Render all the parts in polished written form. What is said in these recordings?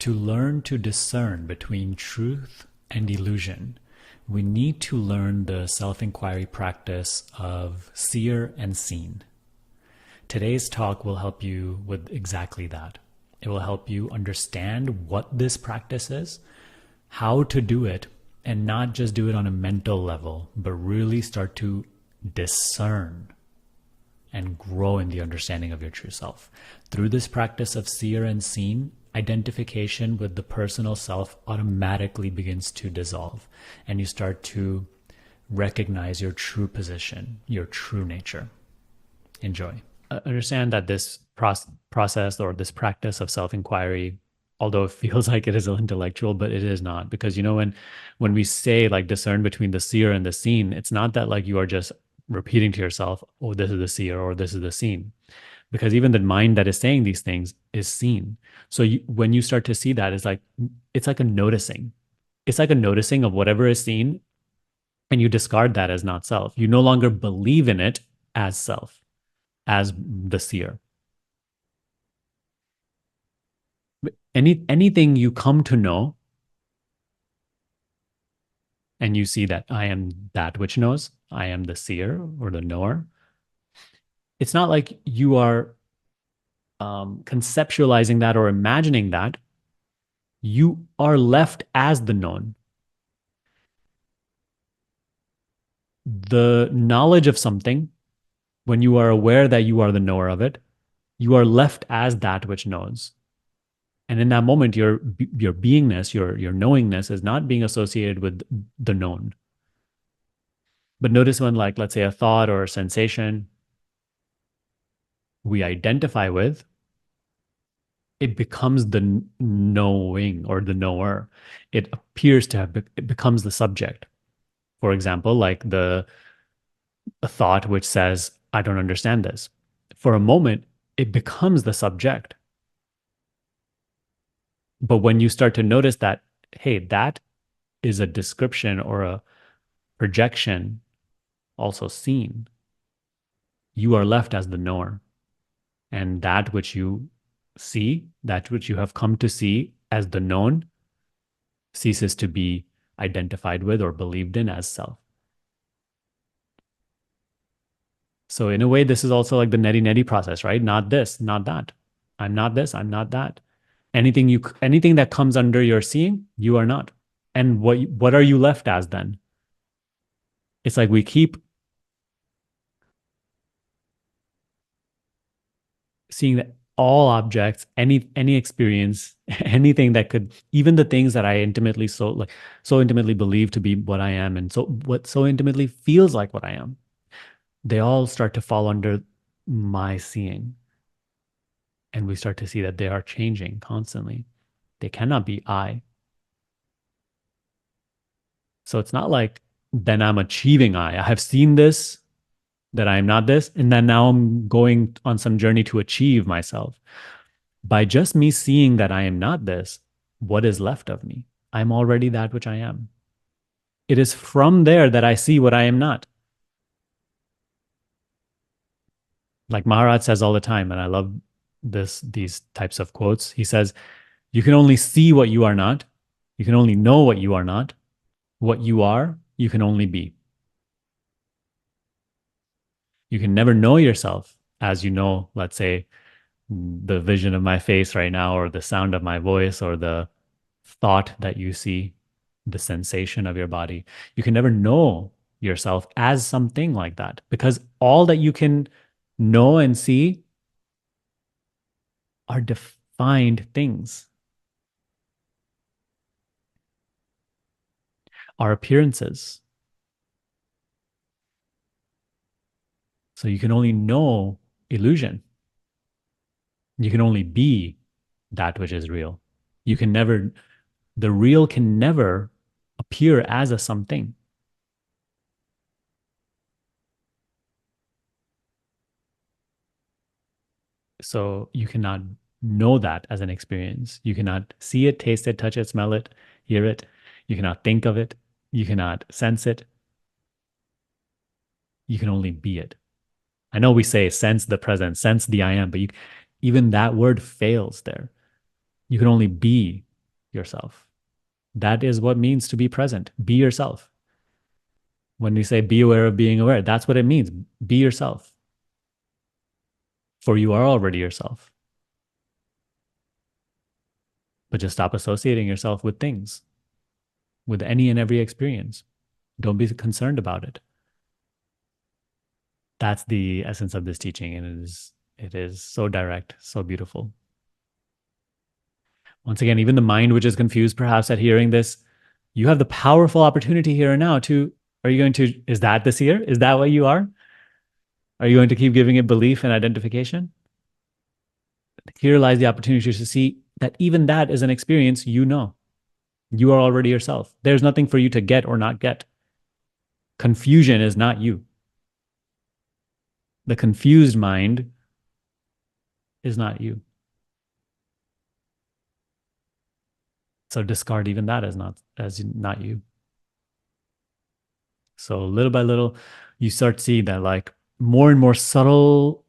To learn to discern between truth and illusion, we need to learn the self-inquiry practice of Seer and Seen. Today's talk will help you with exactly that. It will help you understand what this practice is, how to do it, and not just do it on a mental level, but really start to discern and grow in the understanding of your true self. Through this practice of Seer and Seen, identification with the personal self automatically begins to dissolve, and you start to recognize your true position, your true nature. Enjoy. Understand that this process or this practice of self-inquiry, although it feels like it is intellectual, but it is not. Because when we say like discern between the seer and the seen, it's not that like you are just repeating to yourself, oh, this is the seer or this is the seen. Because even the mind that is saying these things is seen. So when you start to see that, it's like a noticing. It's like a noticing of whatever is seen, and you discard that as not self. You no longer believe in it as self, as the seer. Anything you come to know, and you see that I am that which knows, I am the seer or the knower. It's not like you are conceptualizing that or imagining that. You are left as the known. The knowledge of something, when you are aware that you are the knower of it, you are left as that which knows. And in that moment, your beingness, your knowingness is not being associated with the known. But notice when, like, let's say a thought or a sensation we identify with, it becomes the knowing or the knower. It appears to have, it becomes the subject. For example, like a thought which says, I don't understand this. For a moment, it becomes the subject. But when you start to notice that, hey, that is a description or a projection, also seen, you are left as the knower. And that which you see, that which you have come to see as the known, ceases to be identified with or believed in as self. So in a way, this is also like the neti-neti process, right? Not this, not that. I'm not this, I'm not that. Anything that comes under your seeing, you are not. And what are you left as then? It's like we keep seeing that all objects, any experience, anything that could, even the things that I so intimately believe to be what I am, and what so intimately feels like what I am, they all start to fall under my seeing. And we start to see that they are changing constantly. They cannot be I. So it's not like then I'm achieving I have seen this, that I am not this, and then now I'm going on some journey to achieve myself. By just me seeing that I am not this, what is left of me? I'm already that which I am. It is from there that I see what I am not. Like Maharaj says all the time, and I love these types of quotes. He says, you can only see what you are not. You can only know what you are not. What you are, you can only be. You can never know yourself as you know, let's say, the vision of my face right now, or the sound of my voice, or the thought that you see, the sensation of your body. You can never know yourself as something like that, because all that you can know and see are defined things, are appearances. So you can only know illusion. You can only be that which is real. The real can never appear as a something. So you cannot know that as an experience. You cannot see it, taste it, touch it, smell it, hear it. You cannot think of it. You cannot sense it. You can only be it. I know we say sense the present, sense the I am, but even that word fails there. You can only be yourself. That is what means to be present. Be yourself. When we say be aware of being aware, that's what it means. Be yourself. For you are already yourself. But just stop associating yourself with things, with any and every experience. Don't be concerned about it. That's the essence of this teaching, and it is so direct, so beautiful. Once again, even the mind which is confused perhaps at hearing this, you have the powerful opportunity here and now to, are you going to, is that the seer? Is that what you are? Are you going to keep giving it belief and identification? Here lies the opportunity to see that even that is an experience you know. You are already yourself. There's nothing for you to get or not get. Confusion is not you. The confused mind is not you. So discard even that as not you. So little by little, you start to see that like more and more subtle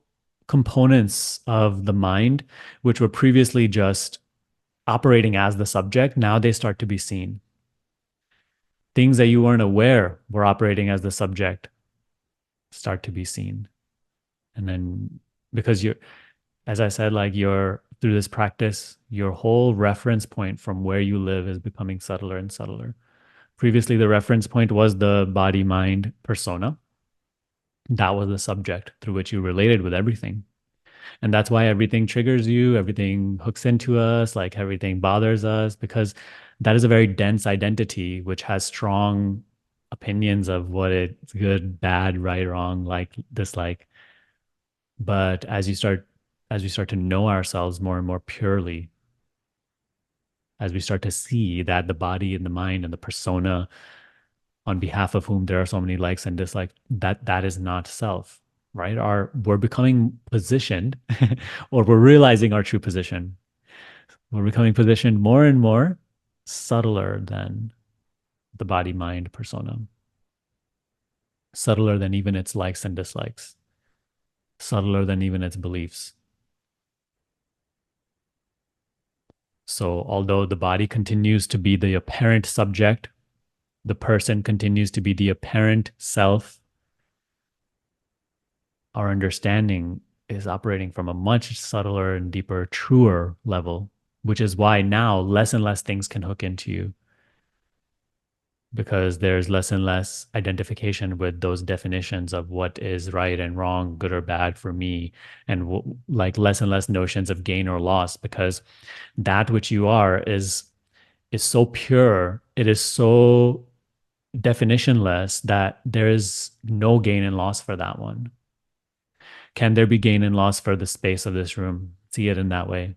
components of the mind, which were previously just operating as the subject, now they start to be seen. Things that you weren't aware were operating as the subject start to be seen. And then because you're, as I said, like you're through this practice, your whole reference point from where you live is becoming subtler and subtler. Previously, the reference point was the body mind persona. That was the subject through which you related with everything. And that's why everything triggers you, everything hooks into us, like everything bothers us, because that is a very dense identity which has strong opinions of what it's good, bad, right, wrong, like, dislike. But as we start to know ourselves more and more purely, as we start to see that the body and the mind and the persona on behalf of whom there are so many likes and dislikes, that is not self, right? We're becoming positioned or we're realizing our true position. We're becoming positioned more and more subtler than the body mind persona, subtler than even its likes and dislikes, subtler than even its beliefs. So although the body continues to be the apparent subject, the person continues to be the apparent self, our understanding is operating from a much subtler and deeper, truer level, which is why now less and less things can hook into you because there's less and less identification with those definitions of what is right and wrong, good or bad for me, and like less and less notions of gain or loss because that which you are is so pure, it is so definitionless that there is no gain and loss for that one. Can there be gain and loss for the space of this room? See it in that way.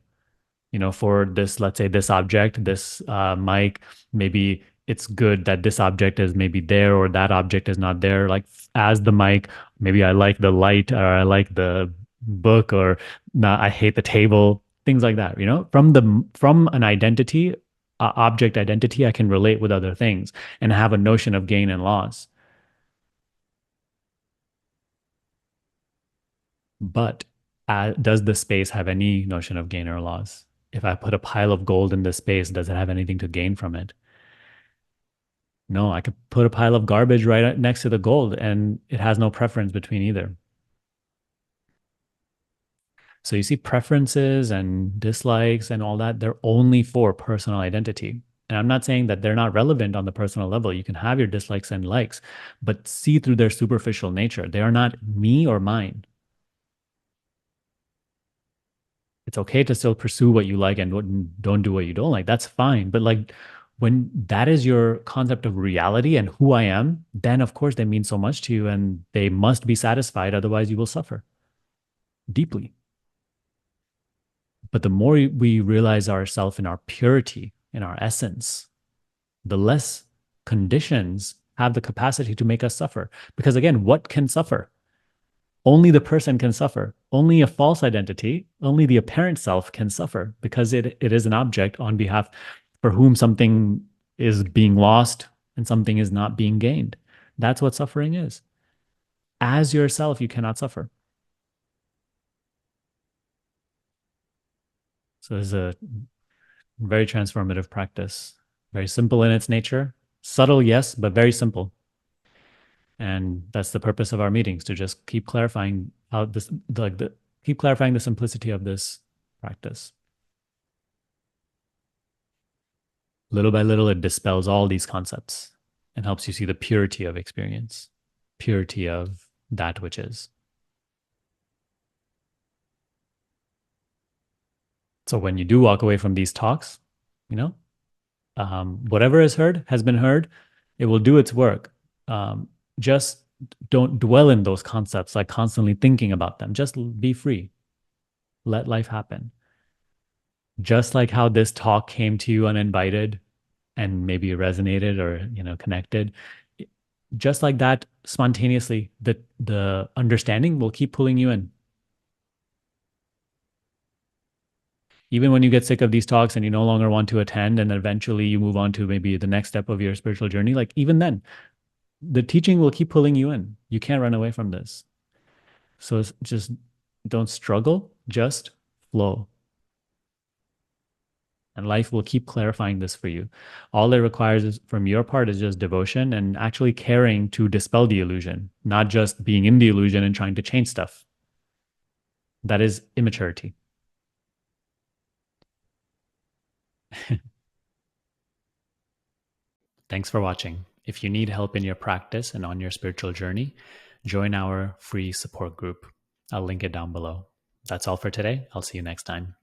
For this, let's say this object, this mic, maybe it's good that this object is maybe there or that object is not there. Like as the mic, maybe I like the light or I like the book or nah, I hate the table, things like that. From an identity, object identity, I can relate with other things and have a notion of gain and loss. But does the space have any notion of gain or loss? If I put a pile of gold in this space, does it have anything to gain from it? No, I could put a pile of garbage right next to the gold and it has no preference between either. So you see preferences and dislikes and all that, they're only for personal identity. And I'm not saying that they're not relevant on the personal level. You can have your dislikes and likes, but see through their superficial nature. They are not me or mine. It's okay to still pursue what you like and don't do what you don't like. That's fine. But like when that is your concept of reality and who I am, then of course they mean so much to you and they must be satisfied. Otherwise, you will suffer deeply. But the more we realize ourselves in our purity, in our essence, the less conditions have the capacity to make us suffer. Because again, what can suffer? Only the person can suffer. Only a false identity, only the apparent self can suffer because it is an object on behalf for whom something is being lost and something is not being gained. That's what suffering is. As yourself, you cannot suffer. So there's a Very transformative practice. Very simple in its nature. Subtle, yes, but very simple. And that's the purpose of our meetings, to just keep clarifying how this, keep clarifying the simplicity of this practice. Little by little, it dispels all these concepts and helps you see the purity of experience, purity of that which is. So when you do walk away from these talks, you know, whatever is heard has been heard. It will do its work. Just don't dwell in those concepts, like constantly thinking about them. Just be free. Let life happen. Just like how this talk came to you uninvited and maybe resonated or, connected, just like that, spontaneously, the understanding will keep pulling you in. Even when you get sick of these talks and you no longer want to attend, and eventually you move on to maybe the next step of your spiritual journey, like even then, the teaching will keep pulling you in. You can't run away from this. So it's just don't struggle, just flow. And life will keep clarifying this for you. All it requires is, from your part, is just devotion and actually caring to dispel the illusion, not just being in the illusion and trying to change stuff. That is immaturity. Thanks for watching. If you need help in your practice and on your spiritual journey, join our free support group. I'll link it down below. That's all for today. I'll see you next time.